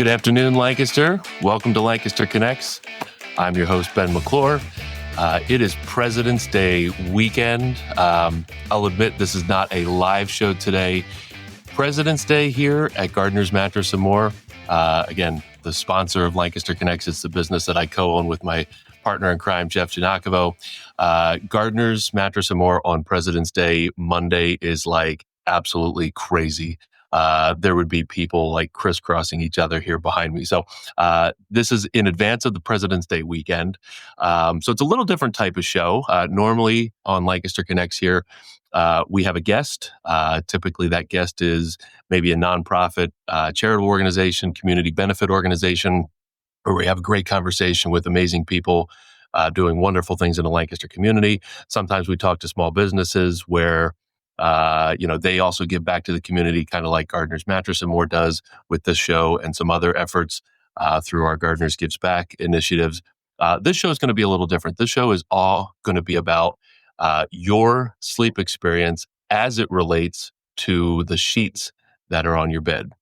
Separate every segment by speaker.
Speaker 1: Good afternoon, Lancaster. Welcome to Lancaster Connects. I'm your host, Ben McClure. It is President's Day weekend. I'll admit this is not a live show today. President's Day here at Gardner's Mattress & More. Again, the sponsor of Lancaster Connects. It's the business that I co-own with my partner in crime, Jeff Giannakovo. Gardner's Mattress & More on President's Day Monday is like absolutely crazy. There would be people like crisscrossing each other here behind me. So this is in advance of the President's Day weekend. So it's a little different type of show. Normally on Lancaster Connects here, we have a guest. Typically that guest is maybe a nonprofit charitable organization, community benefit organization, where we have a great conversation with amazing people doing wonderful things in the Lancaster community. Sometimes we talk to small businesses where they also give back to the community, kind of like Gardner's Mattress & More does with this show and some other efforts through our Gardner's Gives Back initiatives. This show is going to be a little different. This show is all going to be about your sleep experience as it relates to the sheets that are on your bed.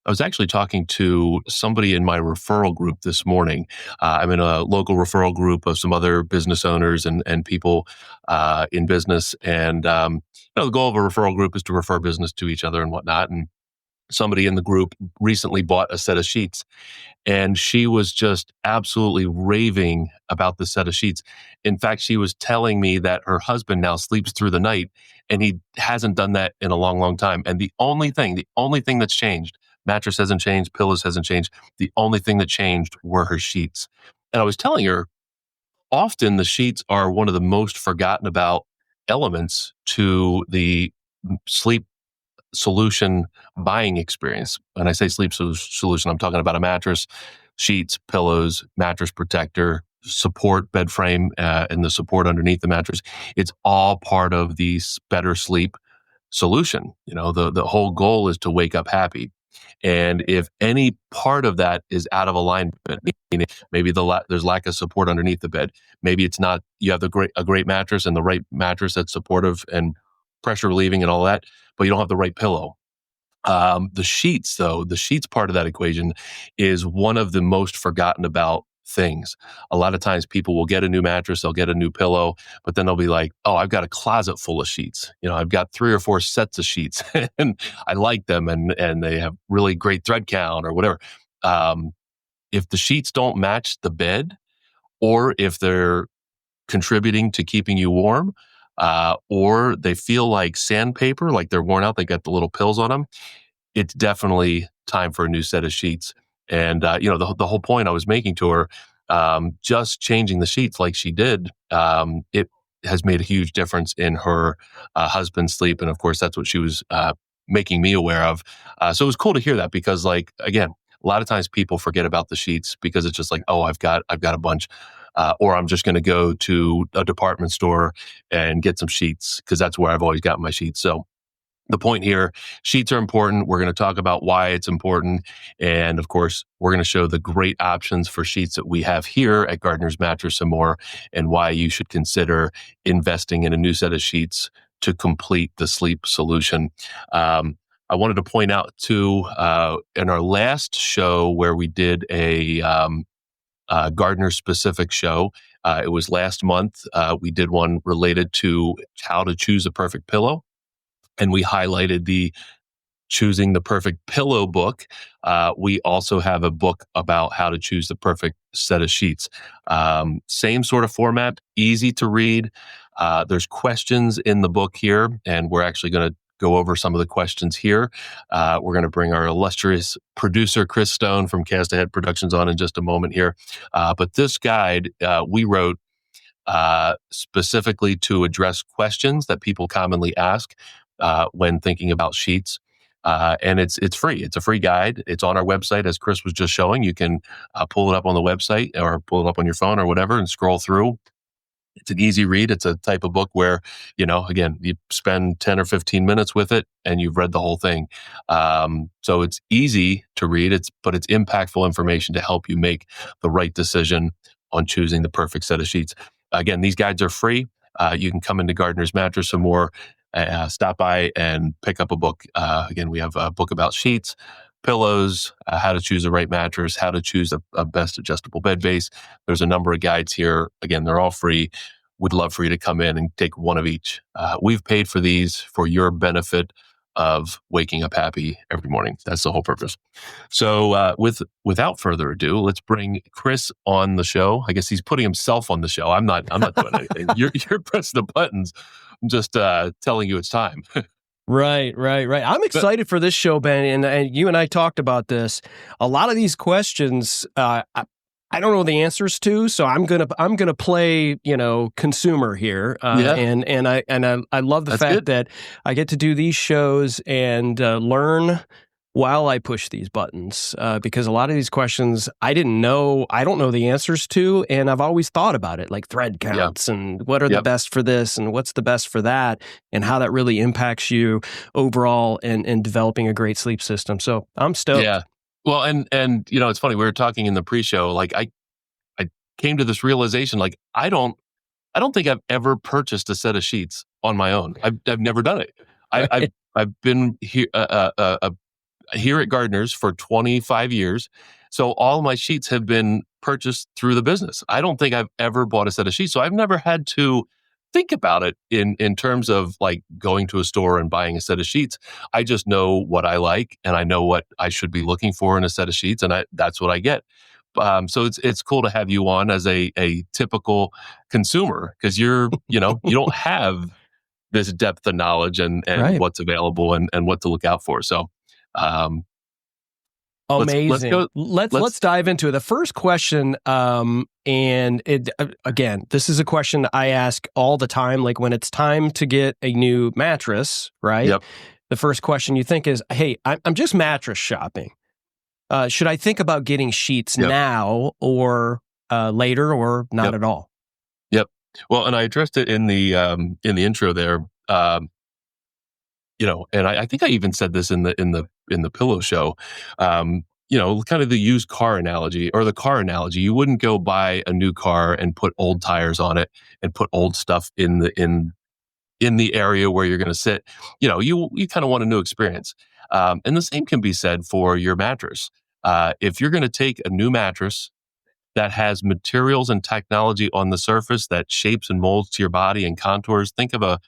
Speaker 1: I was actually talking to somebody in my referral group this morning. I'm in a local referral group of some other business owners and people in business. And, the goal of a referral group is to refer business to each other and whatnot. And somebody in the group recently bought a set of sheets, and she was just absolutely raving about the set of sheets. In fact, she was telling me that her husband now sleeps through the night, and he hasn't done that in a long, long time. And the only thing that's changed, mattress hasn't changed, pillows hasn't changed. The only thing that changed were her sheets. And I was telling her, often the sheets are one of the most forgotten about elements to the sleep solution buying experience. When I say sleep solution, I'm talking about a mattress, sheets, pillows, mattress protector, support, bed frame, and the support underneath the mattress. It's all part of the better sleep solution. The whole goal is to wake up happy. And if any part of that is out of alignment, meaning maybe there's lack of support underneath the bed, maybe it's not, you have a great mattress and the right mattress that's supportive and pressure relieving and all that, but you don't have the right pillow. The sheets part of that equation is one of the most forgotten about things. A lot of times people will get a new mattress, they'll get a new pillow, but then they'll be like, oh, I've got a closet full of sheets. I've got 3 or 4 sets of sheets and I like them and they have really great thread count or whatever. If the sheets don't match the bed, or if they're contributing to keeping you warm, or they feel like sandpaper, like they're worn out, they got the little pills on them, it's definitely time for a new set of sheets. And, the whole point I was making to her, just changing the sheets like she did, it has made a huge difference in her husband's sleep. And of course, that's what she was making me aware of. So it was cool to hear that because, again, a lot of times people forget about the sheets because it's just like, oh, I've got a bunch. Or I'm just going to go to a department store and get some sheets because that's where I've always got my sheets. So the point here, sheets are important. We're going to talk about why it's important. And of course, we're going to show the great options for sheets that we have here at Gardner's Mattress & More and why you should consider investing in a new set of sheets to complete the sleep solution. I wanted to point out too, in our last show where we did a Gardner specific show, it was last month. We did one related to how to choose a perfect pillow. And we highlighted the Choosing the Perfect Pillow book. We also have a book about how to choose the perfect set of sheets. Same sort of format, easy to read. There's questions in the book here, and we're actually going to go over some of the questions here. We're going to bring our illustrious producer, Chris Stone from Cast Ahead Productions on in just a moment here. But this guide we wrote specifically to address questions that people commonly ask when thinking about sheets. And it's free. It's a free guide. It's on our website, as Chris was just showing. You can pull it up on the website or pull it up on your phone or whatever and scroll through. It's an easy read. It's a type of book where, again, you spend 10 or 15 minutes with it and you've read the whole thing. So it's easy to read, but it's impactful information to help you make the right decision on choosing the perfect set of sheets. Again, these guides are free. You can come into Gardner's Mattress & More, stop by and pick up a book. Again, we have a book about sheets, pillows, how to choose the right mattress, how to choose a best adjustable bed base. There's a number of guides here. Again, they're all free. Would love for you to come in and take one of each. We've paid for these for your benefit of waking up happy every morning. That's the whole purpose. So without further ado, let's bring Chris on the show. I guess he's putting himself on the show. I'm not doing anything. You're pressing the buttons. I'm just telling you it's time.
Speaker 2: Right. I'm excited for this show, Ben, and you and I talked about this. A lot of these questions, I don't know the answers to, so I'm gonna play, consumer here, and I love the fact that I get to do these shows and learn while I push these buttons, because a lot of these questions I don't know the answers to, and I've always thought about it, like thread counts and what are the best for this and what's the best for that, and how that really impacts you overall in developing a great sleep system. So I'm stoked.
Speaker 1: Yeah. Well, and it's funny, we were talking in the pre-show, like I came to this realization, like I don't think I've ever purchased a set of sheets on my own. I've never done it. I've been here at Gardner's for 25 years. So all my sheets have been purchased through the business. I don't think I've ever bought a set of sheets. So I've never had to think about it in terms of like going to a store and buying a set of sheets. I just know what I like and I know what I should be looking for in a set of sheets, and that's what I get. So it's cool to have you on as a typical consumer, because you don't have this depth of knowledge and what's available and what to look out for. So
Speaker 2: amazing. Let's dive into it. The first question, and again, this is a question I ask all the time. Like when it's time to get a new mattress, right?
Speaker 1: Yep.
Speaker 2: The first question you think is, "Hey, I'm just mattress shopping. Should I think about getting sheets now or later, or not at all?"
Speaker 1: Yep. Well, and I addressed it in the intro there. And I think I even said this in the pillow show. Kind of the used car analogy or the car analogy. You wouldn't go buy a new car and put old tires on it and put old stuff in the area where you're going to sit. You kind of want a new experience. And the same can be said for your mattress. If you're going to take a new mattress that has materials and technology on the surface that shapes and molds to your body and contours, think of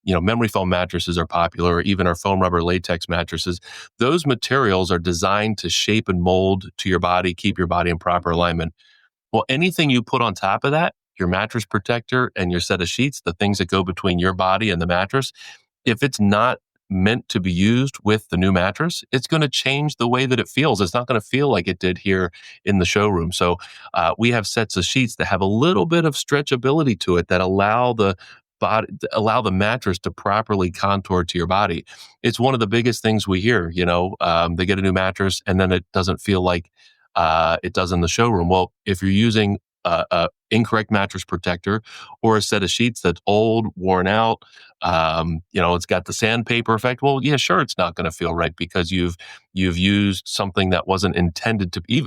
Speaker 1: memory foam mattresses are popular, or even our foam rubber latex mattresses. Those materials are designed to shape and mold to your body, keep your body in proper alignment. Well, anything you put on top of that, your mattress protector and your set of sheets, the things that go between your body and the mattress, if it's not meant to be used with the new mattress, it's going to change the way that it feels. It's not going to feel like it did here in the showroom. So we have sets of sheets that have a little bit of stretchability to it that allow the mattress to properly contour to your body. It's one of the biggest things we hear. They get a new mattress and then it doesn't feel like it does in the showroom. Well, if you're using a incorrect mattress protector or a set of sheets that's old, worn out, it's got the sandpaper effect. Well, yeah, sure, it's not going to feel right because you've used something that wasn't intended to be.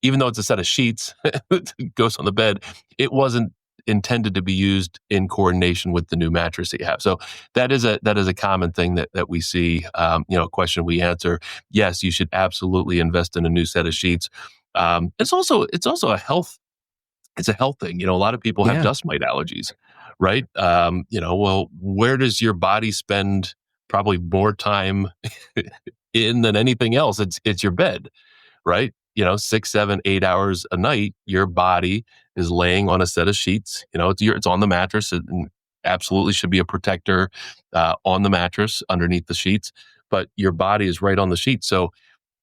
Speaker 1: Even though it's a set of sheets that goes on the bed, it wasn't intended to be used in coordination with the new mattress that you have. So that is a common thing that we see. A question we answer. Yes, you should absolutely invest in a new set of sheets. It's also a health. It's a health thing. A lot of people have dust mite allergies, right? Well, where does your body spend probably more time in than anything else? It's your bed, right? 6, 7, 8 hours a night, your body is laying on a set of sheets. It's on the mattress, and absolutely should be a protector on the mattress underneath the sheets, but your body is right on the sheet. So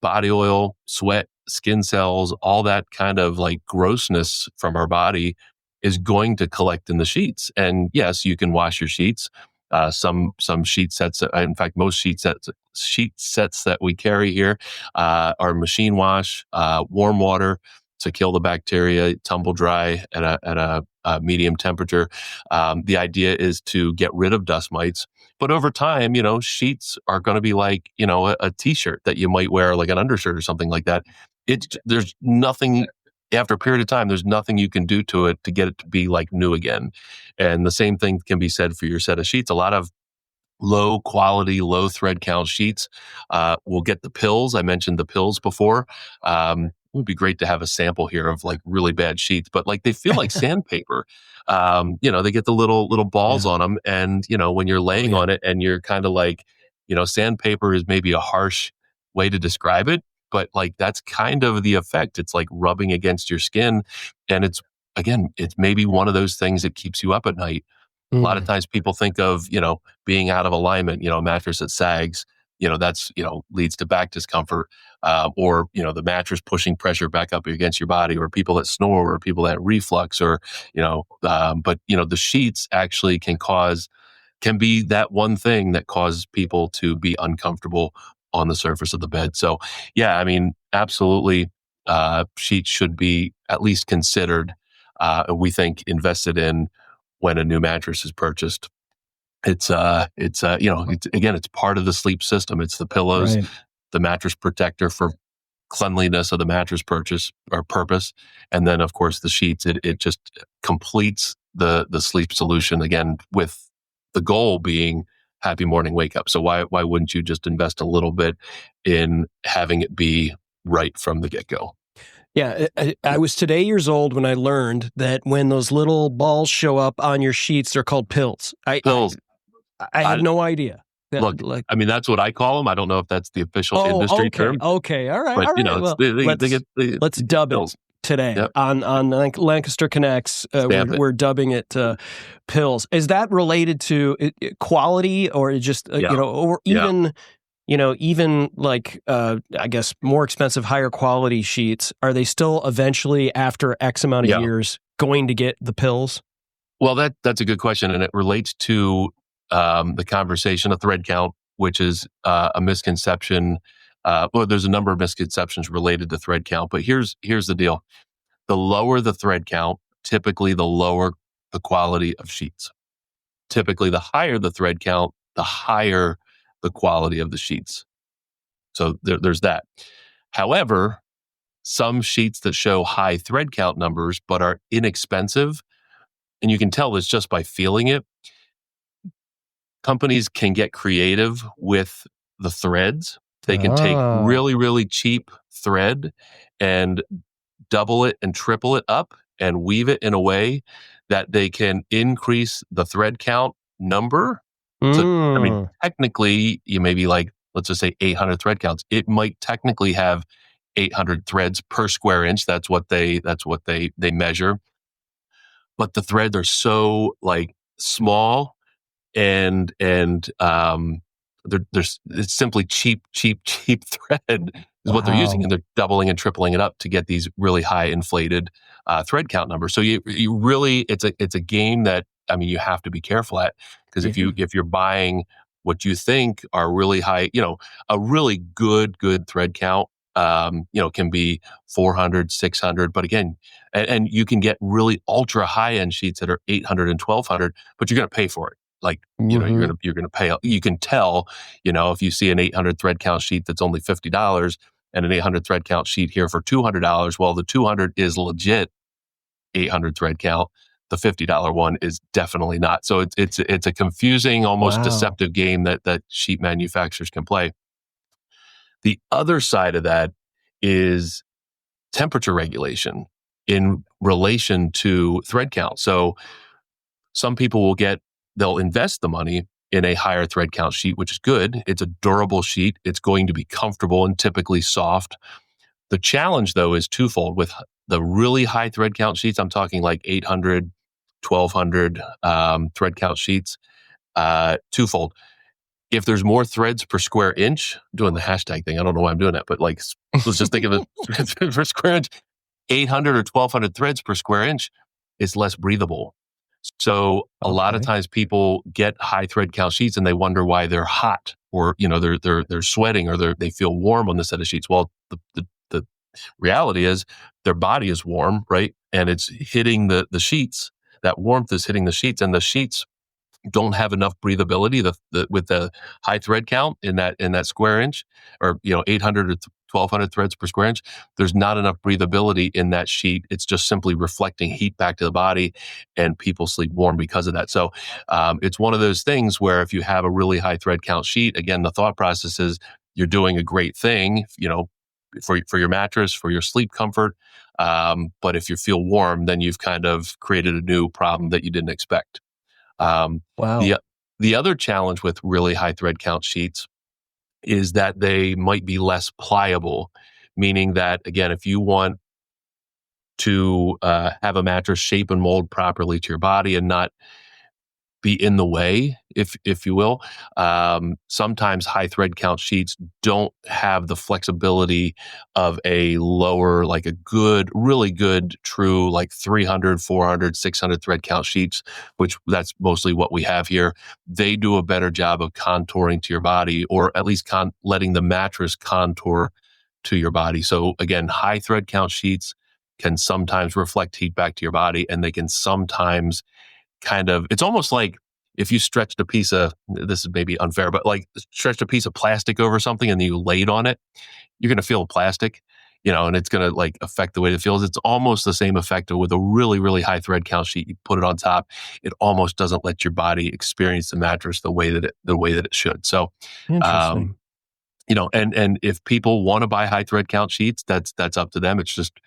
Speaker 1: body oil, sweat, skin cells, all that kind of like grossness from our body is going to collect in the sheets. And yes, you can wash your sheets. Some sheet sets, in fact, most sheet sets that we carry here are machine wash, warm water to kill the bacteria, tumble dry at a medium temperature. The idea is to get rid of dust mites. But over time, sheets are going to be like, a t-shirt that you might wear, like an undershirt or something like that. There's nothing, after a period of time, there's nothing you can do to it to get it to be like new again. And the same thing can be said for your set of sheets. A lot of low quality, low thread count sheets. We'll get the pills. I mentioned the pills before. It would be great to have a sample here of like really bad sheets, but like they feel like sandpaper. They get the little balls
Speaker 2: Yeah.
Speaker 1: on them, and when you're laying
Speaker 2: yeah.
Speaker 1: on it, and you're kind of like, sandpaper is maybe a harsh way to describe it, but like that's kind of the effect. It's like rubbing against your skin, and it's maybe one of those things that keeps you up at night. A lot of
Speaker 2: Mm.
Speaker 1: times people think of, being out of alignment, a mattress that sags, that's, leads to back discomfort, or, the mattress pushing pressure back up against your body, or people that snore, or people that reflux, or, but, the sheets actually can be that one thing that causes people to be uncomfortable on the surface of the bed. So, yeah, I mean, absolutely, sheets should be at least considered, we think invested in when a new mattress is purchased. It's part of the sleep system. It's the pillows,
Speaker 2: Right.
Speaker 1: the mattress protector for cleanliness of the mattress purchase or purpose, and then of course the sheets. It just completes the sleep solution again, with the goal being happy morning wake up. So why wouldn't you just invest a little bit in having it be right from the get go?
Speaker 2: Yeah, I was today years old when I learned that when those little balls show up on your sheets, they're called pills.
Speaker 1: Pills.
Speaker 2: I had
Speaker 1: I,
Speaker 2: no idea.
Speaker 1: Look,
Speaker 2: Like,
Speaker 1: I mean, that's what I call them. I don't know if that's the official
Speaker 2: oh,
Speaker 1: industry
Speaker 2: okay,
Speaker 1: term,
Speaker 2: okay, all right,
Speaker 1: but
Speaker 2: all right.
Speaker 1: it's
Speaker 2: Well,
Speaker 1: they get the
Speaker 2: let's dub it
Speaker 1: pills.
Speaker 2: today
Speaker 1: Yep,
Speaker 2: on Lancaster Connects.
Speaker 1: stamp it.
Speaker 2: We're dubbing it pills. Is that related to quality, or just
Speaker 1: Yeah,
Speaker 2: or
Speaker 1: yeah,
Speaker 2: even like I guess more expensive, higher quality sheets? Are they still eventually, after X amount of
Speaker 1: yeah.
Speaker 2: years, going to get the pills?
Speaker 1: Well, that's a good question, and it relates to the conversation of thread count, which is a misconception. Well, there's a number of misconceptions related to thread count, but here's the deal: the lower the thread count, typically the lower the quality of sheets. Typically, the higher the thread count, the higher the quality of the sheets. So there's that. However, some sheets that show high thread count numbers but are inexpensive, and you can tell this just by feeling it, companies can get creative with the threads. They can take
Speaker 2: Ah.
Speaker 1: really, really cheap thread and double it and triple it up and weave it in a way that they can increase the thread count number. So, I mean,
Speaker 2: Mm.
Speaker 1: technically, you may be like, let's just say 800 thread counts. It might technically have 800 threads per square inch. That's what they measure. But the threads are so like small, and it's simply cheap thread is what they're using,
Speaker 2: Wow.
Speaker 1: and they're doubling and tripling it up to get these really high inflated thread count numbers. So you really, it's a game that, I mean, you have to be careful at, because
Speaker 2: Yeah.
Speaker 1: if you're buying what you think are really high, a really good thread count, can be 400, 600, but again, and you can get really ultra high end sheets that are 800 and 1200, but you're going to pay for it. Like,
Speaker 2: Mhm.
Speaker 1: you're gonna pay. You can tell, if you see an 800 thread count sheet that's only $50, and an 800 thread count sheet here for $200. Well, the 200 is legit 800 thread count. The $50 one is definitely not. So it's a confusing, almost
Speaker 2: Wow.
Speaker 1: deceptive game that sheet manufacturers can play. The other side of that is temperature regulation in relation to thread count. So some people they'll invest the money in a higher thread count sheet, which is good. It's a durable sheet. It's going to be comfortable and typically soft. The challenge, though, is twofold. With the really high thread count sheets, I'm talking like 800, 1200 thread count sheets, twofold. If there's more threads per square inch, doing the hashtag thing, I don't know why I'm doing that, but like, let's just think of it per square inch, 800 or 1200 threads per square inch is less breathable. So a lot of
Speaker 2: Okay.
Speaker 1: times people get high thread count sheets and they wonder why they're hot, or they're sweating, or they feel warm on the set of sheets. Well, the reality is their body is warm, right? And it's hitting the sheets. That warmth is hitting the sheets, and the sheets don't have enough breathability. With the high thread count in that square inch, or 800 or 1200 threads per square inch, there's not enough breathability in that sheet. It's just simply reflecting heat back to the body, and people sleep warm because of that. So it's one of those things where if you have a really high thread count sheet, again, the thought process is you're doing a great thing, for your mattress, for your sleep comfort. But if you feel warm, then you've kind of created a new problem that you didn't expect.
Speaker 2: Wow.
Speaker 1: The other challenge with really high thread count sheets is that they might be less pliable, meaning that, again, if you want to have a mattress shape and mold properly to your body and not be in the way, if you will. Sometimes high thread count sheets don't have the flexibility of a lower, like a good, really good, true, like 300, 400, 600 thread count sheets, which that's mostly what we have here. They do a better job of contouring to your body, or at least letting the mattress contour to your body. So again, high thread count sheets can sometimes reflect heat back to your body, and they can sometimes it's almost like if you stretched a piece of, this is maybe unfair, but like stretched a piece of plastic over something and then you laid on it, you're going to feel the plastic, and it's going to like affect the way it feels. It's almost the same effect with a really, really high thread count sheet. You put it on top, it almost doesn't let your body experience the mattress the way that it should. So,
Speaker 2: Interesting.
Speaker 1: and if people want to buy high thread count sheets, that's up to them. It's just,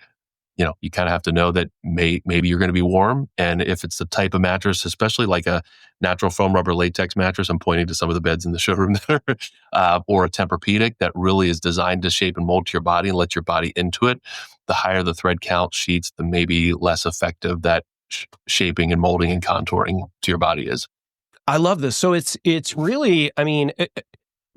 Speaker 1: you kind of have to know that maybe you're going to be warm. And if it's the type of mattress, especially like a natural foam rubber latex mattress, I'm pointing to some of the beds in the showroom there, or a Tempur-Pedic that really is designed to shape and mold to your body and let your body into it, the higher the thread count sheets, the maybe less effective that shaping and molding and contouring to your body is.
Speaker 2: I love this. So it's really, I mean,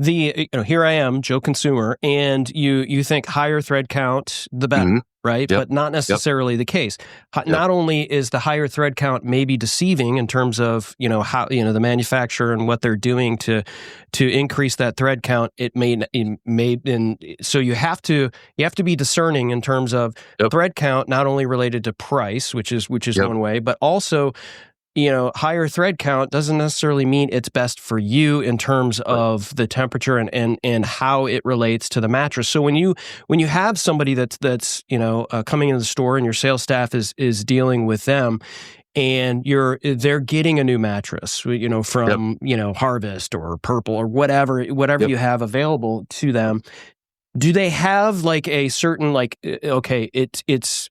Speaker 2: here I am, Joe Consumer, and you think higher thread count, the better.
Speaker 1: Mm-hmm.
Speaker 2: Right?
Speaker 1: Yep.
Speaker 2: But not necessarily the case. Not only is the higher thread count maybe deceiving in terms of, how, the manufacturer and what they're doing to increase that thread count, so you have to be discerning in terms of thread count, not only related to price, which is one way, but also, higher thread count doesn't necessarily mean it's best for you in terms of the temperature and how it relates to the mattress. So when you have somebody that's coming into the store and your sales staff is dealing with them, and they're getting a new mattress, from Harvest or Purple or whatever you have available to them, do they have like a certain okay, it's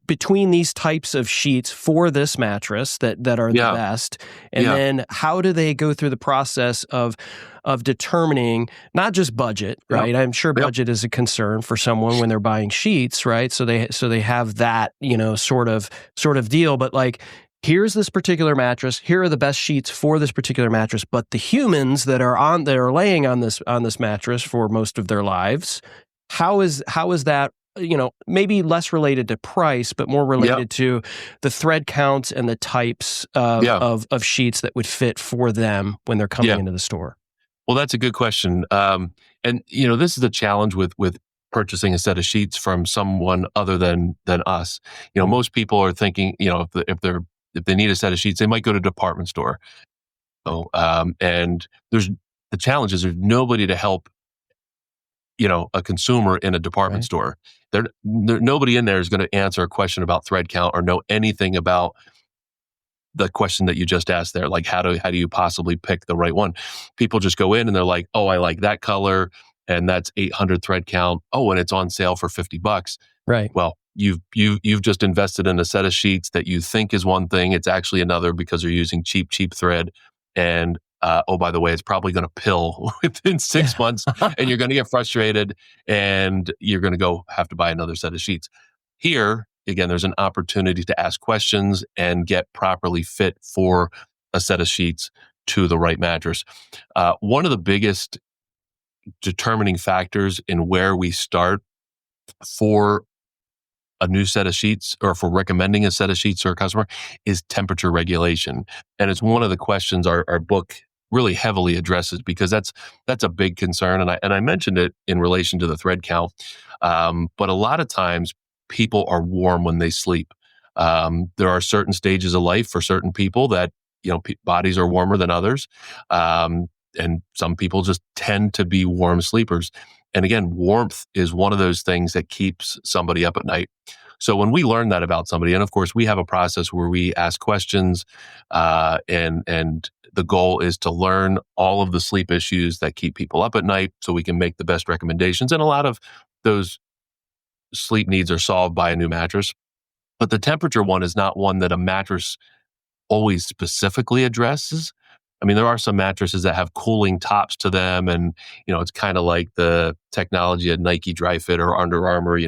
Speaker 2: between these types of sheets for this mattress that are the best, and then how do they go through the process of determining not just budget, right? I'm sure budget is a concern for someone when they're buying sheets, right? So they have that sort of deal, but like, here's this particular mattress, here are the best sheets for this particular mattress, but the humans that are laying on this mattress for most of their lives, how is that maybe less related to price, but more related to the thread counts and the types of sheets that would fit for them when they're coming into the store?
Speaker 1: Well, that's a good question. And this is a challenge with purchasing a set of sheets from someone other than us. Most people are thinking, if they need a set of sheets, they might go to a department store. And the challenge is there's nobody to help a consumer in a department store. Nobody in there is going to answer a question about thread count or know anything about the question that you just asked there. Like, how do you possibly pick the right one? People just go in and they're like, oh, I like that color, and that's 800 thread count. Oh, and it's on sale for $50.
Speaker 2: Right.
Speaker 1: Well, you've just invested in a set of sheets that you think is one thing. It's actually another because you're using cheap thread. And oh, by the way, it's probably going to pill within 6 months, and you're going to get frustrated, and you're going to have to buy another set of sheets. Here, again, there's an opportunity to ask questions and get properly fit for a set of sheets to the right mattress. One of the biggest determining factors in where we start for a new set of sheets, or for recommending a set of sheets to a customer, is temperature regulation. And it's one of the questions our book really heavily addresses, because that's a big concern. And I mentioned it in relation to the thread count. But a lot of times people are warm when they sleep. There are certain stages of life for certain people that, bodies are warmer than others. And some people just tend to be warm sleepers. And again, warmth is one of those things that keeps somebody up at night. So when we learn that about somebody, and of course we have a process where we ask questions, and the goal is to learn all of the sleep issues that keep people up at night so we can make the best recommendations. And a lot of those sleep needs are solved by a new mattress. But the temperature one is not one that a mattress always specifically addresses. I mean, there are some mattresses that have cooling tops to them, and it's kind of like the technology at Nike Dry Fit or Under Armour.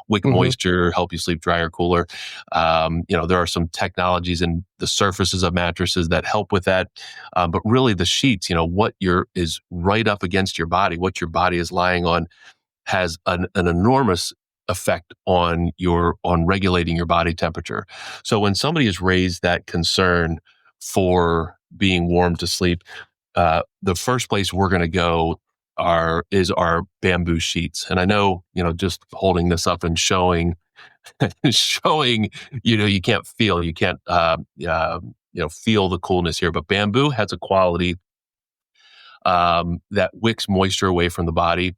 Speaker 1: Wick moisture, help you sleep drier, cooler. There are some technologies in the surfaces of mattresses that help with that. But really, the sheets, what is right up against your body, what your body is lying on, has an enormous effect on regulating your body temperature. So when somebody has raised that concern for being warm to sleep, the first place we're going to go is our bamboo sheets. And I know, just holding this up and showing, you can't feel the coolness here, but bamboo has a quality that wicks moisture away from the body,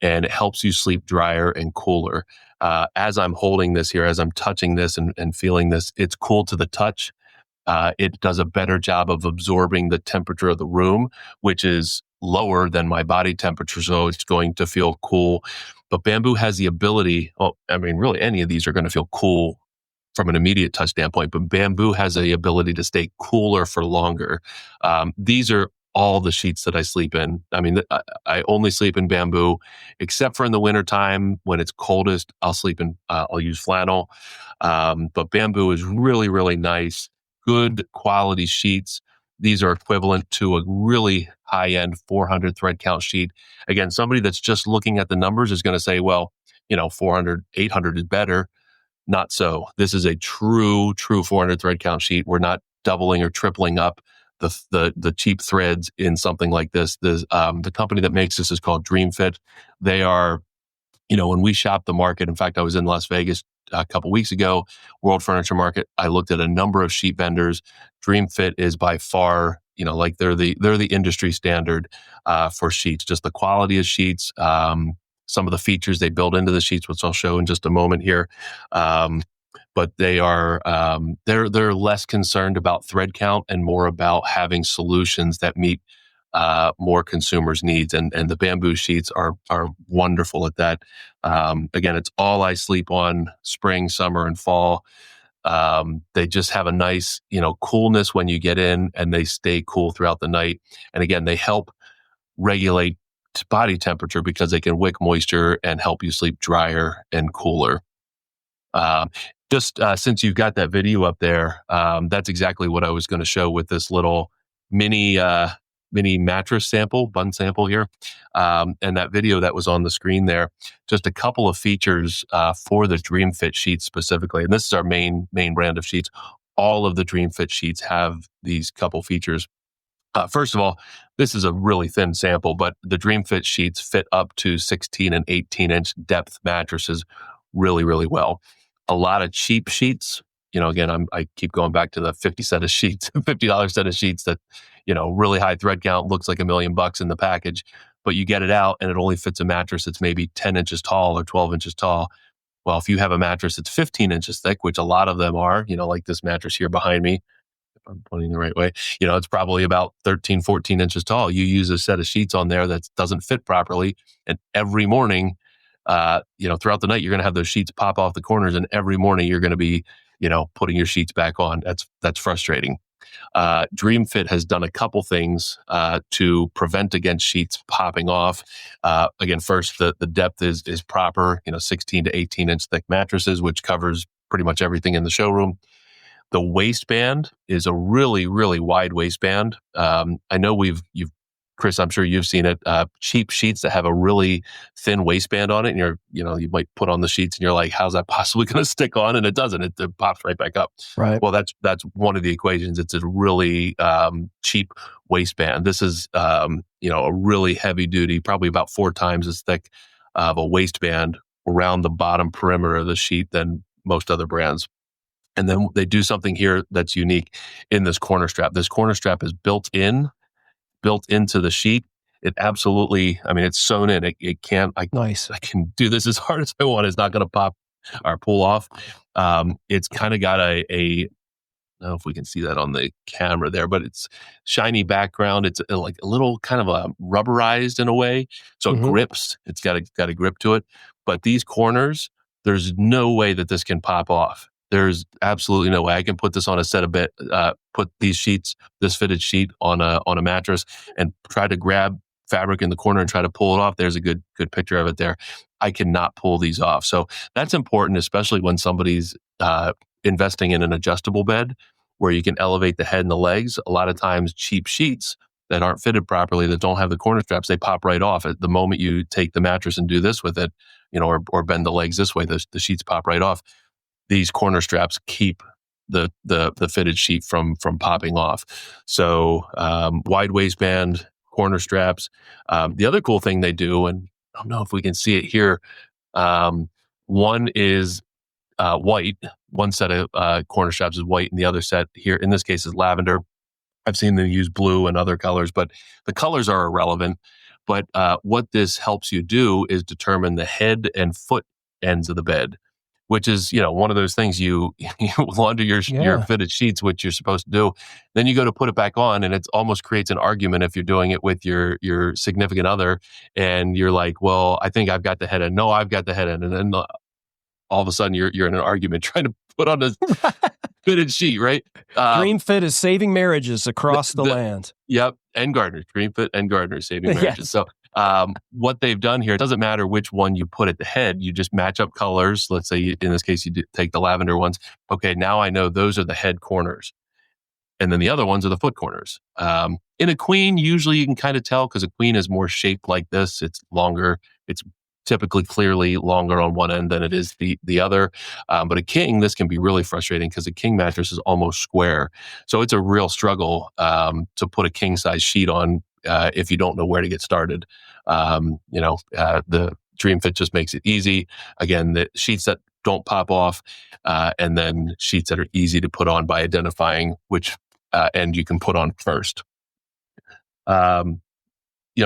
Speaker 1: and it helps you sleep drier and cooler. As I'm holding this here, as I'm touching this and feeling this, it's cool to the touch. It does a better job of absorbing the temperature of the room, which is lower than my body temperature, so it's going to feel cool. But bamboo has the ability, really any of these are going to feel cool from an immediate touch standpoint, but bamboo has the ability to stay cooler for longer. These are all the sheets that I sleep in. I only sleep in bamboo, except for in the wintertime when it's coldest, I'll use flannel. But bamboo is really, really nice, good quality sheets. These are equivalent to a really high-end 400 thread count sheet. Again, somebody that's just looking at the numbers is going to say, well, 400, 800 is better. Not so. This is a true 400 thread count sheet. We're not doubling or tripling up the cheap threads in something like this. The company that makes this is called DreamFit. They are, when we shop the market, in fact, I was in Las Vegas a couple weeks ago, World Furniture Market. I looked at a number of sheet vendors. DreamFit is by far, they're the industry standard for sheets. Just the quality of sheets, some of the features they build into the sheets, which I'll show in just a moment here. But they are they're less concerned about thread count and more about having solutions that meet more consumers' needs. And the bamboo sheets are wonderful at that. Again, it's all I sleep on spring, summer, and fall. They just have a nice, coolness when you get in, and they stay cool throughout the night. And again, they help regulate body temperature because they can wick moisture and help you sleep drier and cooler. Since you've got that video up there, that's exactly what I was going to show with this little mini mattress sample, bun sample here. And that video that was on the screen there, just a couple of features for the DreamFit sheets specifically. And this is our main brand of sheets. All of the DreamFit sheets have these couple features. First of all, this is a really thin sample, but the DreamFit sheets fit up to 16 and 18-inch depth mattresses really, really well. A lot of cheap sheets, again, I keep going back to the $50 set of sheets, $50 set of sheets that, really high thread count, looks like $1 million in the package, but you get it out and it only fits a mattress that's maybe 10 inches tall or 12 inches tall. Well, if you have a mattress that's 15 inches thick, which a lot of them are, like this mattress here behind me, if I'm pointing the right way, it's probably about 13, 14 inches tall. You use a set of sheets on there that doesn't fit properly, and every morning, throughout the night, you're going to have those sheets pop off the corners, and every morning you're going to be, putting your sheets back on. That's frustrating. DreamFit has done a couple things to prevent against sheets popping off. Again, first, the depth is proper, 16 to 18 inch thick mattresses, which covers pretty much everything in the showroom. The waistband is a really, really wide waistband. I know Chris, I'm sure you've seen it. Cheap sheets that have a really thin waistband on it, and you might put on the sheets, and you're like, "How's that possibly going to stick on?" And it doesn't. It pops right back up.
Speaker 2: Right.
Speaker 1: Well, that's one of the equations. It's a really cheap waistband. This is a really heavy duty, probably about 4 times as thick of a waistband around the bottom perimeter of the sheet than most other brands. And then they do something here that's unique in this corner strap. This corner strap is built into the sheet. It absolutely, I mean, it's sewn in. It can't,
Speaker 2: Nice.
Speaker 1: I can do this as hard as I want. It's not going to pop or pull off. It's kind of got I don't know if we can see that on the camera there, but it's shiny background. It's like a little kind of rubberized in a way. So it grips. It's got a grip to it. But these corners, there's no way that this can pop off. There's absolutely no way. I can put this on a set of bed, put these sheets, this fitted sheet on a mattress, and try to grab fabric in the corner and try to pull it off. There's a good picture of it there. I cannot pull these off. So that's important, especially when somebody's investing in an adjustable bed where you can elevate the head and the legs. A lot of times cheap sheets that aren't fitted properly, that don't have the corner straps, they pop right off. At the moment you take the mattress and do this with it, or bend the legs this way, the sheets pop right off. These corner straps keep the fitted sheet from popping off. So wide waistband, corner straps. The other cool thing they do, and I don't know if we can see it here, one is white. One set of corner straps is white, and the other set here, in this case, is lavender. I've seen them use blue and other colors, but the colors are irrelevant. But what this helps you do is determine the head and foot ends of the bed, which is, one of those things you launder your fitted sheets, which you're supposed to do. Then you go to put it back on, and it almost creates an argument if you're doing it with your significant other, and you're like, well, I think I've got the head end. No, I've got the head end. And then all of a sudden you're in an argument trying to put on a fitted sheet, right?
Speaker 2: Dream Fit is saving marriages across the land.
Speaker 1: Yep. And gardeners, Dream Fit and gardeners saving marriages. Yes. So what they've done here, it doesn't matter which one you put at the head. You just match up colors. Let's say in this case, you take the lavender ones. Okay, now I know those are the head corners. And then the other ones are the foot corners. In a queen, usually you can kind of tell because a queen is more shaped like this. It's longer. It's typically clearly longer on one end than it is the other. But a king, this can be really frustrating because a king mattress is almost square. So it's a real struggle to put a king size sheet on if you don't know where to get started. The Dream Fit just makes it easy. Again, the sheets that don't pop off, and then sheets that are easy to put on by identifying which end you can put on first.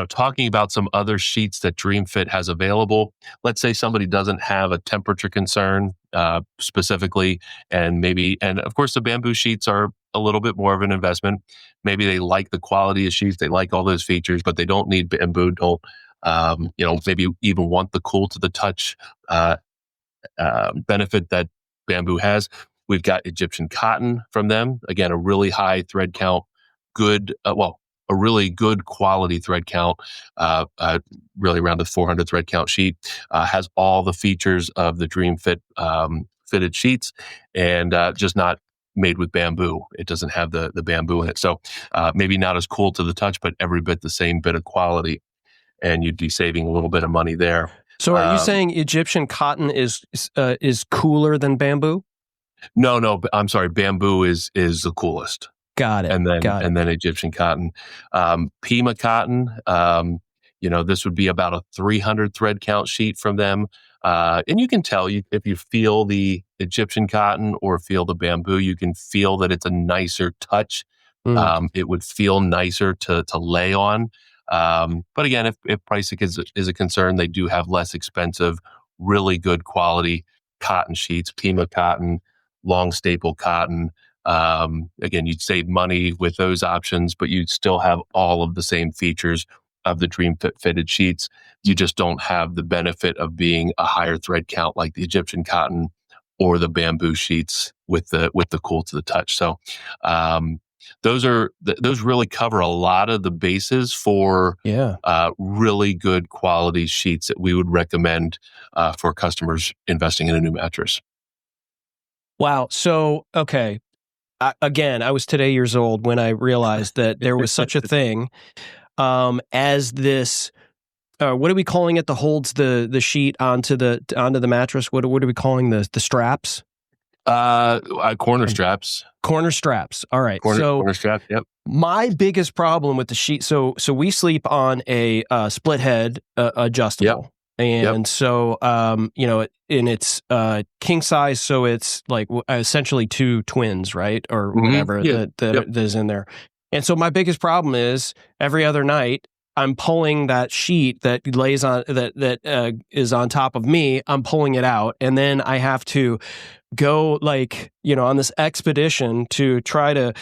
Speaker 1: Talking about some other sheets that Dream Fit has available. Let's say somebody doesn't have a temperature concern specifically, and of course the bamboo sheets are a little bit more of an investment. Maybe they like the quality of sheets, they like all those features, but they don't need bamboo. Don't maybe even want the cool to the touch benefit that bamboo has. We've got Egyptian cotton from them. Again, a really high thread count, a really good quality thread count, really around the 400 thread count sheet, has all the features of the Dream Fit fitted sheets, and just not made with bamboo. It doesn't have the bamboo in it. So maybe not as cool to the touch, but every bit the same bit of quality, and you'd be saving a little bit of money there.
Speaker 2: So are you saying Egyptian cotton is cooler than bamboo?
Speaker 1: No, I'm sorry. Bamboo is the coolest.
Speaker 2: Got it.
Speaker 1: And then Egyptian cotton. Pima cotton, this would be about a 300 thread count sheet from them. And you can tell if you feel the Egyptian cotton or feel the bamboo, you can feel that it's a nicer touch. It would feel nicer to lay on. But again, if pricing is a concern, they do have less expensive, really good quality cotton sheets, Pima cotton, long staple cotton. Again, you'd save money with those options, but you'd still have all of the same features of the Dream Fit fitted sheets. You just don't have the benefit of being a higher thread count like the Egyptian cotton or the bamboo sheets with the cool to the touch. So those really cover a lot of the bases for really good quality sheets that we would recommend for customers investing in a new mattress.
Speaker 2: Wow. So, okay. I was today years old when I realized that there was such a thing as this. What are we calling it? That holds the sheet onto the mattress. What are we calling the straps?
Speaker 1: Corner straps.
Speaker 2: Corner straps. All right.
Speaker 1: Corner strap. Yep.
Speaker 2: My biggest problem with the sheet. So we sleep on a split head adjustable.
Speaker 1: Yep.
Speaker 2: And so, and it's king size, so it's like essentially two twins, right? Or whatever that is in there. And so my biggest problem is every other night, I'm pulling that sheet that lays on that is on top of me. I'm pulling it out, and then I have to go on this expedition to try to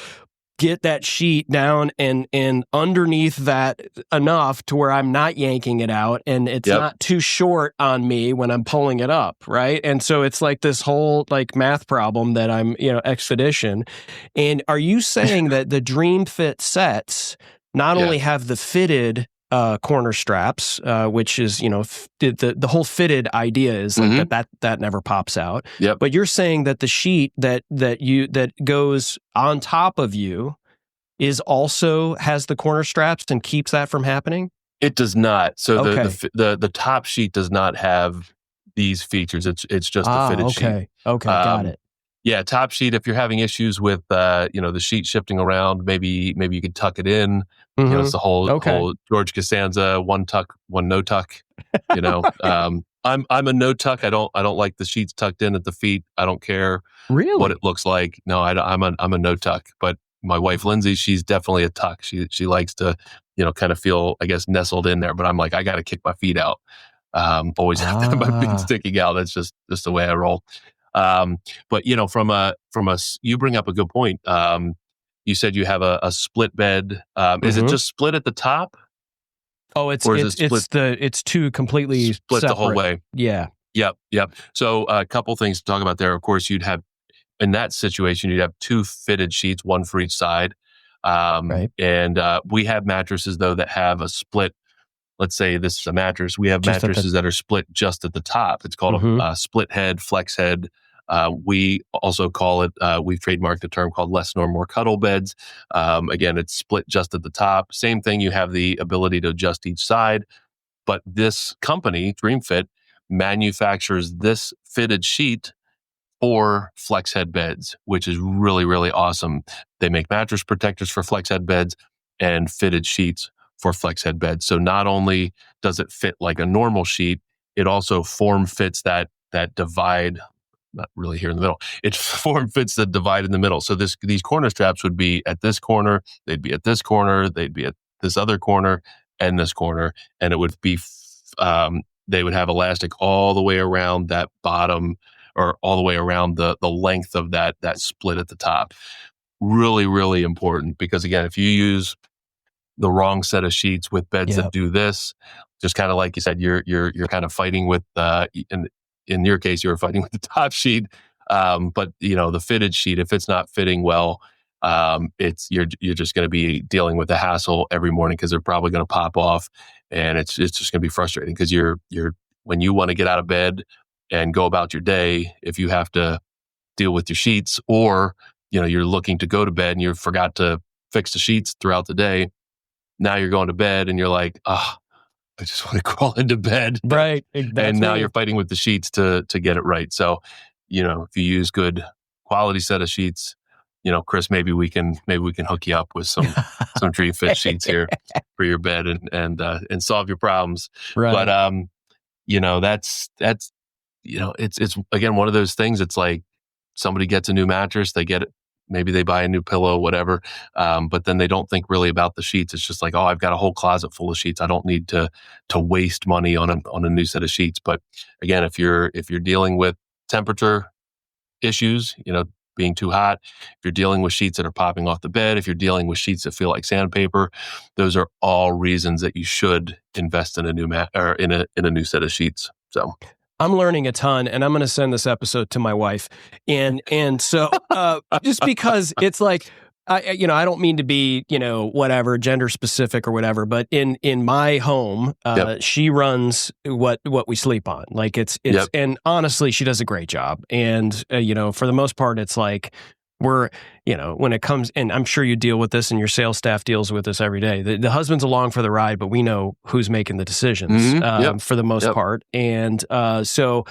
Speaker 2: get that sheet down and underneath that enough to where I'm not yanking it out, and it's not too short on me when I'm pulling it up, right? And so it's like this whole math problem that I'm expedition. And are you saying that the Dream Fit sets not only have the fitted corner straps, which is the whole fitted idea is that never pops out. But you're saying that the sheet that goes on top of you is also has the corner straps and keeps that from happening?
Speaker 1: It does not. So the top sheet does not have these features. It's just a fitted sheet.
Speaker 2: Okay, got it.
Speaker 1: Yeah, top sheet. If you're having issues with the sheet shifting around, maybe you could tuck it in. It's the whole George Costanza, one tuck, one no tuck. I'm a no tuck. I don't like the sheets tucked in at the feet. I don't care what it looks like. No, I'm a no tuck. But my wife Lindsay, she's definitely a tuck. She likes to kind of feel, I guess, nestled in there. But I'm like, I got to kick my feet out. Always have to have my feet sticking out. That's just the way I roll. But from a you bring up a good point. You said you have a split bed. Is it just split at the top?
Speaker 2: Oh, it's two completely
Speaker 1: split
Speaker 2: separate.
Speaker 1: The whole way.
Speaker 2: Yeah.
Speaker 1: Yep. So a couple things to talk about there. Of course, you'd have in that situation you'd have two fitted sheets, one for each side. Right. And we have mattresses though that have a split. Let's say this is a mattress. We have mattresses that are split just at the top. It's called a split head, flex head. We also call it, we've trademarked a term called less nor more cuddle beds. Again, it's split just at the top. Same thing, you have the ability to adjust each side. But this company, DreamFit, manufactures this fitted sheet for flex head beds, which is really, really awesome. They make mattress protectors for flex head beds and fitted sheets for flex head beds. So not only does it fit like a normal sheet, it also form fits that divide, not really here in the middle. It form fits the divide in the middle. So these corner straps would be at this corner, they'd be at this corner, they'd be at this other corner and this corner, and it would be they would have elastic all the way around that bottom or all the way around the length of that split at the top. Really, really important because again, if you use the wrong set of sheets with beds that do this, just kind of like you said, you're kind of fighting with in your case you were fighting with the top sheet, but the fitted sheet, if it's not fitting well, you're just going to be dealing with the hassle every morning because they're probably going to pop off, and it's just going to be frustrating because you're when you want to get out of bed and go about your day, if you have to deal with your sheets, or you're looking to go to bed and you forgot to fix the sheets throughout the day. Now you're going to bed and you're like, I just want to crawl into bed.
Speaker 2: Right.
Speaker 1: And now you're fighting with the sheets to get it right. So, if you use good quality set of sheets, Chris, maybe we can hook you up with some Dream Fit sheets here for your bed and solve your problems.
Speaker 2: Right.
Speaker 1: But that's it's again one of those things. It's like somebody gets a new mattress, they get it. Maybe they buy a new pillow, whatever, but then they don't think really about the sheets. It's just like, I've got a whole closet full of sheets. I don't need to waste money on a new set of sheets. But again, if you're dealing with temperature issues, being too hot, if you're dealing with sheets that are popping off the bed, if you're dealing with sheets that feel like sandpaper, those are all reasons that you should invest in a new or in a new set of sheets. So.
Speaker 2: I'm learning a ton, and I'm going to send this episode to my wife. And so just because it's like, I don't mean to be, whatever, gender specific or whatever, but in my home, she runs what we sleep on. Like it's, and honestly, she does a great job. And, for the most part, it's like, we're, when it comes, and I'm sure you deal with this and your sales staff deals with this every day. The husband's along for the ride, but we know who's making the decisions for the most part. And so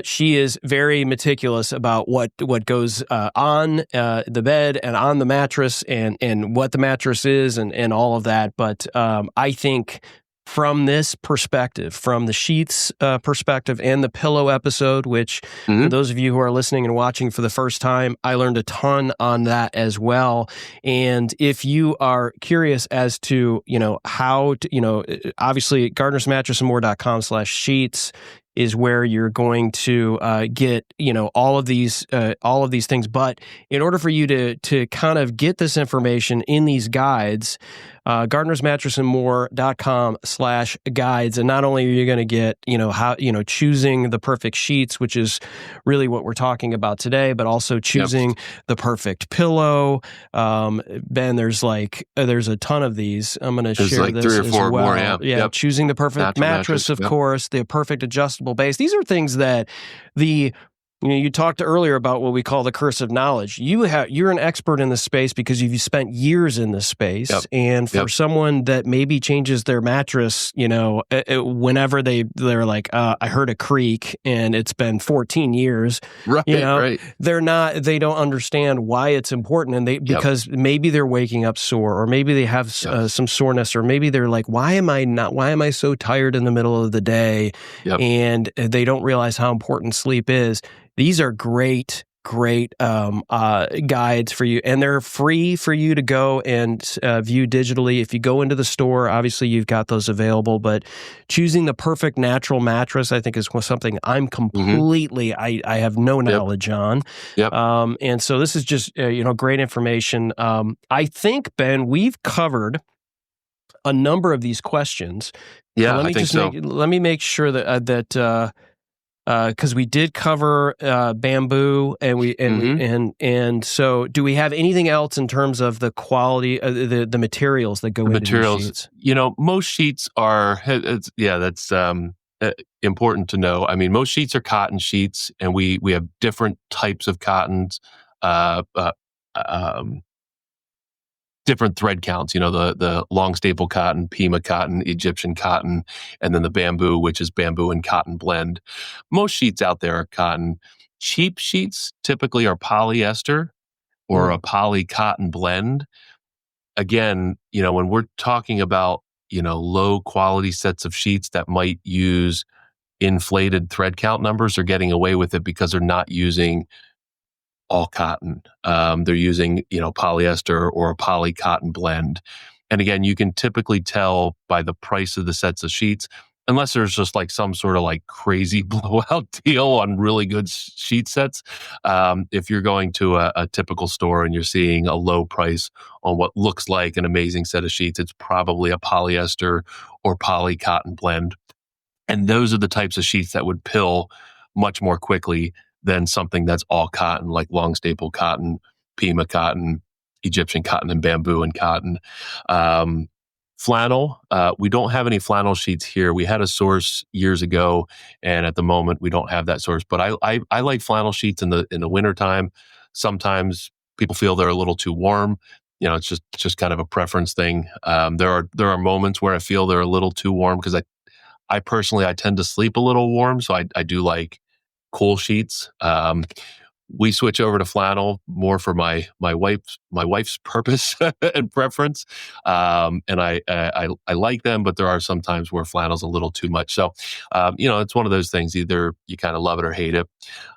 Speaker 2: she is very meticulous about what goes on the bed and on the mattress and what the mattress is and all of that. But I think from this perspective, from the sheets perspective and the pillow episode, which for those of you who are listening and watching for the first time, I learned a ton on that as well. And if you are curious as to, how to, obviously gardnersmattressandmore.com/sheets is where you're going to get, all of these things. But in order for you to kind of get this information in these guides, gardnersmattressandmore.com/guides. And not only are you going to get, how, choosing the perfect sheets, which is really what we're talking about today, but also choosing the perfect pillow. Ben, there's a ton of these. I'm going to share
Speaker 1: like
Speaker 2: this
Speaker 1: 3 or 4
Speaker 2: as well.
Speaker 1: more. Yeah.
Speaker 2: Choosing the perfect mattress, of course, the perfect adjustable base. These are things that you talked earlier about what we call the curse of knowledge. You're an expert in this space because you've spent years in this space. And for someone that maybe changes their mattress, whenever they're like, I heard a creak and it's been 14 years,
Speaker 1: right.
Speaker 2: They don't understand why it's important. And because maybe they're waking up sore, or maybe they have some soreness, or maybe they're like, why am I so tired in the middle of the day? And they don't realize how important sleep is. These are great guides for you, and they're free for you to go and view digitally. If you go into the store, obviously you've got those available, but choosing the perfect natural mattress, I think, is something I'm completely, I have no knowledge on. And so this is just, great information. I think, Ben, we've covered a number of these questions.
Speaker 1: Yeah, I think so.
Speaker 2: Let me make sure that because we did cover bamboo, and so do we have anything else in terms of the quality, the materials that go into these sheets?
Speaker 1: Most sheets are. That's important to know. I mean, most sheets are cotton sheets, and we have different types of cottons. Different thread counts, the long staple cotton, Pima cotton, Egyptian cotton, and then the bamboo, which is bamboo and cotton blend. Most sheets out there are cotton. Cheap sheets typically are polyester or a poly cotton blend. Again, when we're talking about, low quality sets of sheets that might use inflated thread count numbers, are getting away with it because they're not using all cotton. They're using, polyester or a poly cotton blend. And again, you can typically tell by the price of the sets of sheets, unless there's just like some sort of like crazy blowout deal on really good sheet sets. If you're going to a typical store and you're seeing a low price on what looks like an amazing set of sheets, it's probably a polyester or poly cotton blend. And those are the types of sheets that would pill much more quickly than something that's all cotton, like long staple cotton, Pima cotton, Egyptian cotton, and bamboo and cotton. Flannel, we don't have any flannel sheets here. We had a source years ago, and at the moment we don't have that source. But I like flannel sheets in the wintertime. Sometimes people feel they're a little too warm. It's just kind of a preference thing. There are moments where I feel they're a little too warm because I personally tend to sleep a little warm, so I do like cool sheets. We switch over to flannel more for my wife's purpose and preference. And I like them, but there are some times where flannel's a little too much. So, it's one of those things. Either you kind of love it or hate it.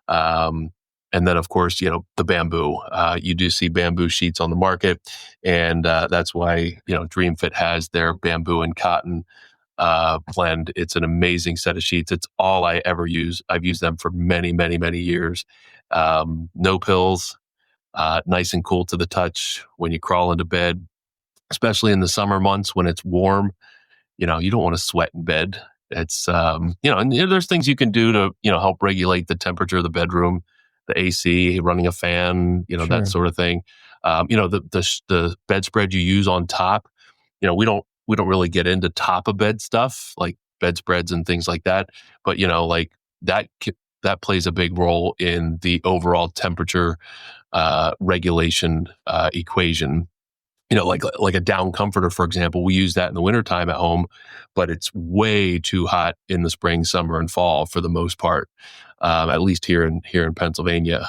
Speaker 1: And then, of course, the bamboo. You do see bamboo sheets on the market, and that's why DreamFit has their bamboo and cotton blend. It's an amazing set of sheets. It's all I ever use. I've used them for many, many, many years. No pills, nice and cool to the touch when you crawl into bed, especially in the summer months when it's warm. You don't want to sweat in bed. It's, and there's things you can do to, help regulate the temperature of the bedroom, the AC, running a fan, that sort of thing. The bedspread you use on top, we don't really get into top of bed stuff like bedspreads and things like that. But, like that plays a big role in the overall temperature regulation equation. Like a down comforter, for example, we use that in the wintertime at home, but it's way too hot in the spring, summer, and fall for the most part, at least here in Pennsylvania.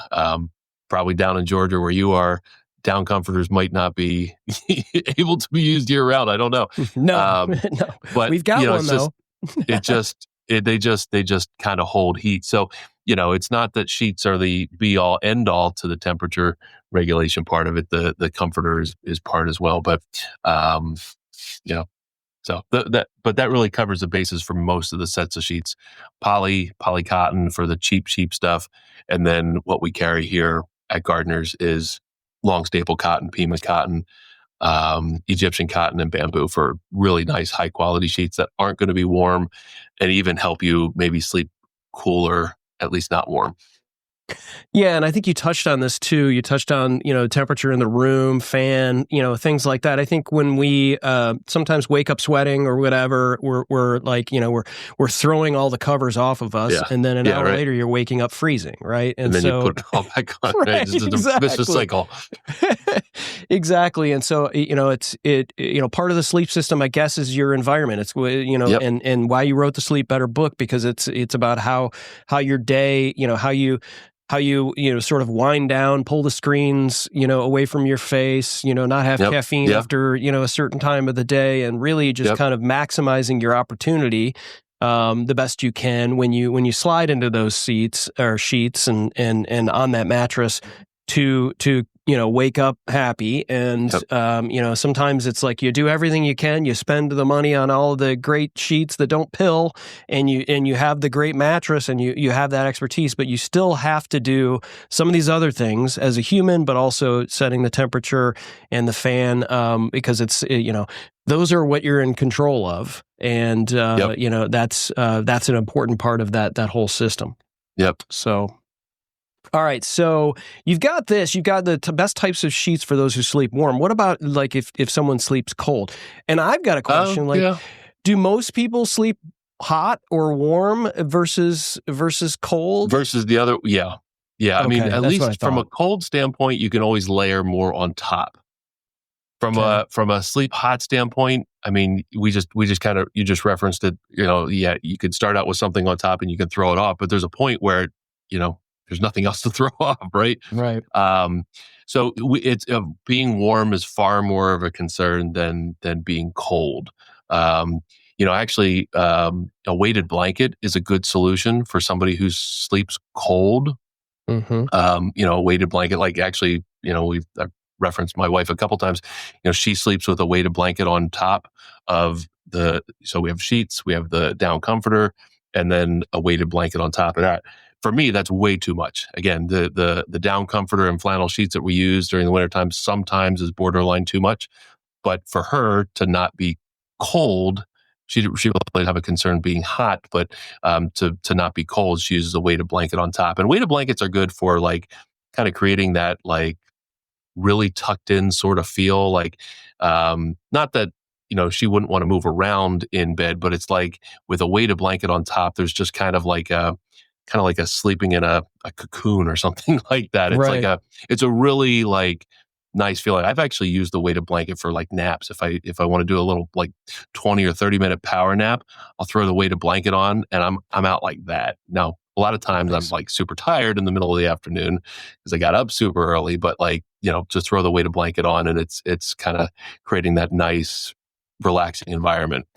Speaker 1: Probably down in Georgia where you are, down comforters might not be able to be used year round. I don't know.
Speaker 2: No,
Speaker 1: but
Speaker 2: we've got one
Speaker 1: it's
Speaker 2: though.
Speaker 1: they just kind of hold heat. So, it's not that sheets are the be all end all to the temperature regulation part of it. The comforter is part as well. But, so that really covers the basis for most of the sets of sheets. Poly cotton for the cheap stuff. And then what we carry here at Gardner's is long staple cotton, Pima cotton, Egyptian cotton, and bamboo for really nice high quality sheets that aren't going to be warm and even help you maybe sleep cooler, at least not warm.
Speaker 2: Yeah, and I think you touched on this too. You touched on, temperature in the room, fan, things like that. I think when we sometimes wake up sweating or whatever, we're like, we're throwing all the covers off of us, and then an hour later you're waking up freezing, right?
Speaker 1: And then you put it all back on. Right, it's a vicious cycle.
Speaker 2: Exactly. And so, it's part of the sleep system, I guess, is your environment. It's and why you wrote the Sleep Better book, because it's about how your day, how you sort of wind down, pull the screens, away from your face, not have caffeine after, a certain time of the day, and really just kind of maximizing your opportunity the best you can when you slide into those seats or sheets and on that mattress to wake up happy. And, sometimes it's like you do everything you can, you spend the money on all of the great sheets that don't pill, and you have the great mattress and you have that expertise, but you still have to do some of these other things as a human, but also setting the temperature and the fan, because it's, those are what you're in control of. And, that's an important part of that whole system.
Speaker 1: Yep.
Speaker 2: So, all right, so you've got the best types of sheets for those who sleep warm. What about like if someone sleeps cold? And I've got a question, do most people sleep hot or warm versus cold?
Speaker 1: Versus the other, yeah. Okay, I mean, at least from a cold standpoint, you can always layer more on top. From a sleep hot standpoint, I mean, we just kind of, you just referenced it, you could start out with something on top and you can throw it off, but there's a point where, there's nothing else to throw off, right?
Speaker 2: Right.
Speaker 1: So it's being warm is far more of a concern than being cold. Actually, a weighted blanket is a good solution for somebody who sleeps cold.
Speaker 2: Mm-hmm.
Speaker 1: A weighted blanket, like actually, I've referenced my wife a couple times. She sleeps with a weighted blanket on top of so we have sheets, we have the down comforter, and then a weighted blanket on top of that. For me, that's way too much. Again, the down comforter and flannel sheets that we use during the wintertime sometimes is borderline too much. But for her to not be cold, she would have a concern being hot, but to not be cold, she uses a weighted blanket on top. And weighted blankets are good for like kind of creating that like really tucked in sort of feel. Like not that she wouldn't want to move around in bed, but it's like with a weighted blanket on top, there's just kind of like a sleeping in a cocoon or something like that. It's
Speaker 2: right.
Speaker 1: It's a really like nice feeling. I've actually used the weighted blanket for like naps. If I want to do a little like 20 or 30 minute power nap, I'll throw the weighted blanket on and I'm out like that. Now, a lot of times I'm like super tired in the middle of the afternoon because I got up super early, but like, just throw the weighted blanket on and it's kind of creating that nice, relaxing environment.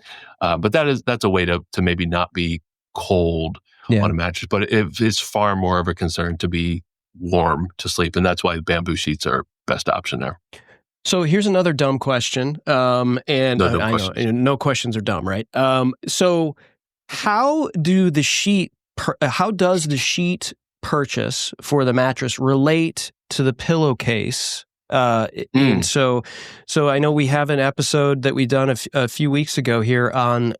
Speaker 1: But that's a way to maybe not be cold on a mattress, but it's far more of a concern to be warm to sleep. And that's why bamboo sheets are best option there.
Speaker 2: So here's another dumb question. And I know no questions are dumb, right? So how does the sheet purchase for the mattress relate to the pillowcase? And so I know we have an episode that we done a few weeks ago here on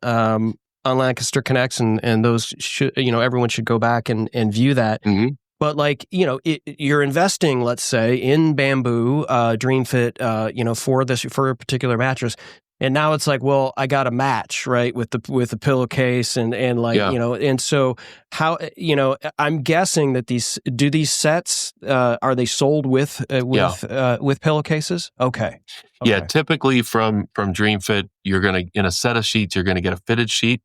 Speaker 2: Lancaster Connects, and those should, everyone should go back and view that.
Speaker 1: Mm-hmm.
Speaker 2: But like, you're investing, let's say, in bamboo, Dream Fit, for a particular mattress. And now it's like, well, I got a match, right, with the pillowcase and like, and so how, I'm guessing that these sets, are they sold with pillowcases? Okay.
Speaker 1: Yeah. Typically from Dream Fit, in a set of sheets, you're going to get a fitted sheet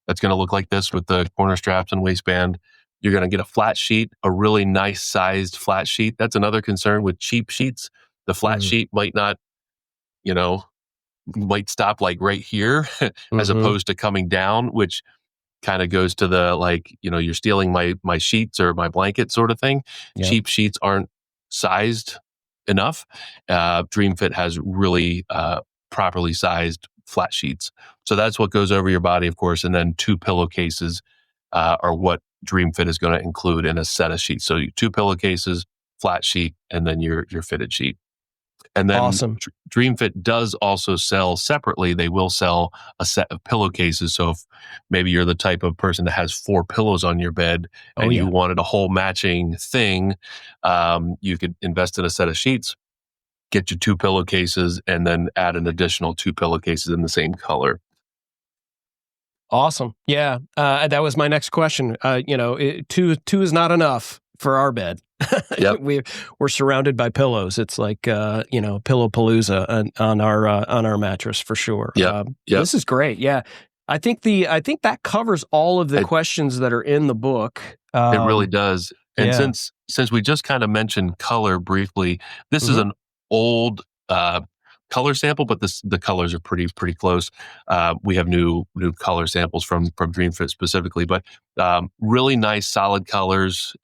Speaker 1: that's going to look like this with the corner straps and waistband. You're going to get a flat sheet, a really nice sized flat sheet. That's another concern with cheap sheets. The flat sheet might not, might stop like right here as opposed to coming down, which kind of goes to the like, you're stealing my sheets or my blanket sort of thing.
Speaker 2: Yep.
Speaker 1: Cheap sheets aren't sized enough. DreamFit has really properly sized flat sheets. So that's what goes over your body, of course. And then 2 pillowcases are what DreamFit is going to include in a set of sheets. So 2 pillowcases, flat sheet, and then your fitted sheet. And then
Speaker 2: awesome.
Speaker 1: DreamFit does also sell separately. They will sell a set of pillowcases. So if maybe you're the type of person that has 4 pillows on your bed and you wanted a whole matching thing, you could invest in a set of sheets, get your 2 pillowcases, and then add an additional 2 pillowcases in the same color.
Speaker 2: Awesome. Yeah. That was my next question. Two is not enough for our bed.
Speaker 1: Yep.
Speaker 2: We're surrounded by pillows. It's like pillow palooza on our mattress for sure.
Speaker 1: Yep.
Speaker 2: This is great. Yeah, I think that covers all of the questions that are in the book.
Speaker 1: It really does. And since we just kind of mentioned color briefly, this is an old color sample, but the colors are pretty close. We have new color samples from DreamFit specifically, but really nice solid colors.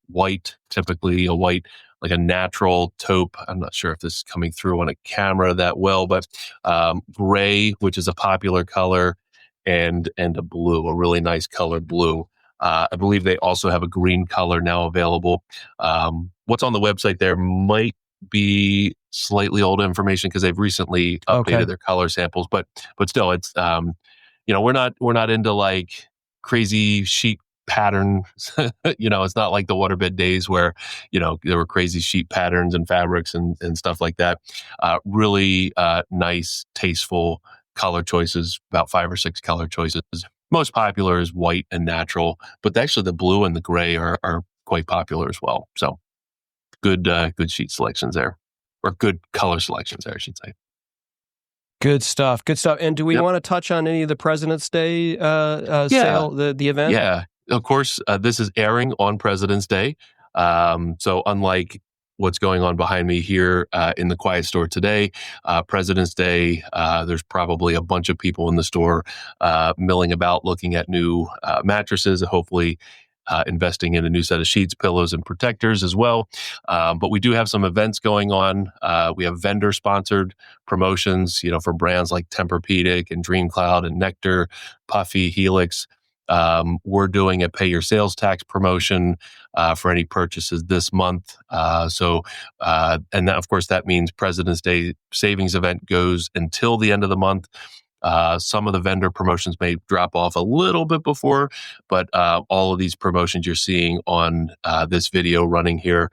Speaker 1: White, typically a white, like a natural taupe. I'm not sure if this is coming through on a camera that well, but gray, which is a popular color, and a blue, a really nice color blue. I believe they also have a green color now available. What's on the website there might be slightly old information because they've recently updated their color samples, but still, it's we're not into like crazy sheet pattern. It's not like the waterbed days where there were crazy sheet patterns and fabrics and stuff like that. Really nice, tasteful color choices, about 5 or 6 color choices. Most popular is white and natural, but actually the blue and the gray are quite popular as well. So good sheet selections there, or good color selections there, I should say.
Speaker 2: Good stuff. And do we want to touch on any of the President's Day sale, the event?
Speaker 1: Yeah, of course. This is airing on President's Day. So unlike what's going on behind me here in the Quiet Store today, President's Day, there's probably a bunch of people in the store milling about looking at new mattresses, hopefully investing in a new set of sheets, pillows, and protectors as well. But we do have some events going on. We have vendor-sponsored promotions, for brands like Tempur-Pedic and DreamCloud and Nectar, Puffy, Helix. We're doing a pay your sales tax promotion for any purchases this month. And that, of course, that means President's Day savings event goes until the end of the month. Some of the vendor promotions may drop off a little bit before, but all of these promotions you're seeing on this video running here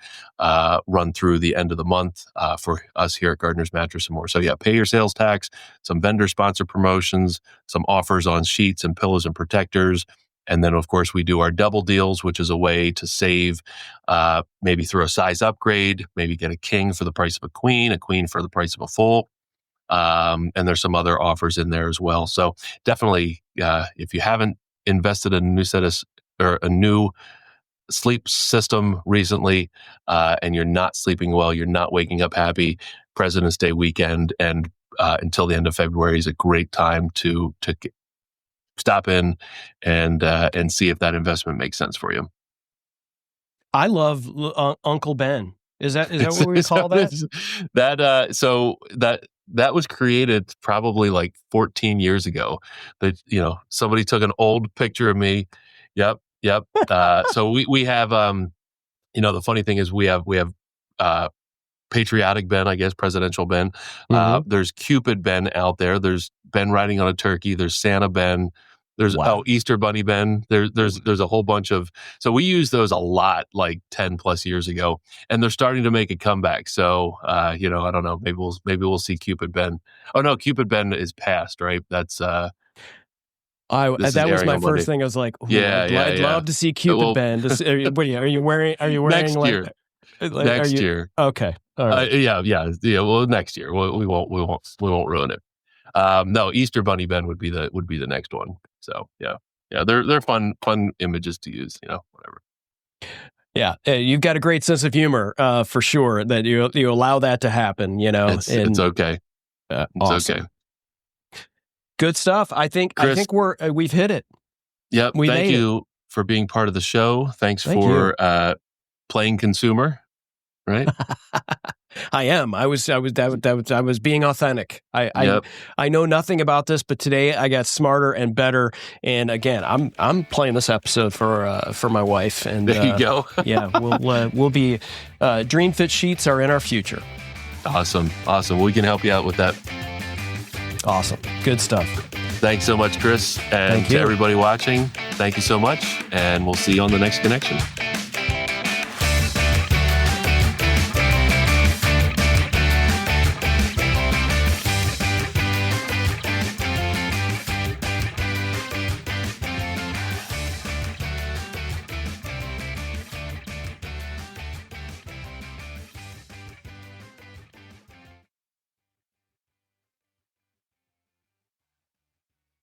Speaker 1: run through the end of the month for us here at Gardner's Mattress and More. So pay your sales tax, some vendor sponsor promotions, some offers on sheets and pillows and protectors. And then, of course, we do our double deals, which is a way to save maybe through a size upgrade, maybe get a king for the price of a queen for the price of a full. And there's some other offers in there as well. So definitely, if you haven't invested in a new set of or a new sleep system recently, and you're not sleeping well, you're not waking up happy, President's Day weekend and until the end of February is a great time to stop in and see if that investment makes sense for you.
Speaker 2: I love Uncle Ben. Is that what we call that?
Speaker 1: That was created probably like 14 years ago. That somebody took an old picture of me. Yep. So we have the funny thing is we have patriotic Ben, I guess, presidential Ben. There's Cupid Ben out there. There's Ben riding on a turkey. There's Santa Ben. There's Easter Bunny Ben. There's a whole bunch of. So we used those a lot, like 10 plus years ago, and they're starting to make a comeback. So I don't know. Maybe we'll see Cupid Ben. Oh no, Cupid Ben is past, right? That's
Speaker 2: that was my first thing. I was like, I'd love to see Cupid Ben. Are you wearing
Speaker 1: next year? Next year.
Speaker 2: Okay. All right.
Speaker 1: Yeah. Well, next year we won't ruin it. No, Easter Bunny Ben would be the next one. So yeah, they're fun images to use. Whatever.
Speaker 2: Yeah, you've got a great sense of humor for sure. That you allow that to happen.
Speaker 1: It's okay. It's
Speaker 2: awesome.
Speaker 1: okay.
Speaker 2: Good stuff. Chris, I think we've hit it.
Speaker 1: Yep. Thank you for being part of the show. Thanks for playing consumer. Right.
Speaker 2: I am. I was being authentic. I know nothing about this, but today I got smarter and better. And again, I'm playing this episode for my wife. And
Speaker 1: there you go.
Speaker 2: Yeah, we'll be Dream Fit sheets are in our future.
Speaker 1: Awesome. We can help you out with that.
Speaker 2: Awesome. Good stuff.
Speaker 1: Thanks so much, Chris. And to everybody watching, thank you so much. And we'll see you on the next connection.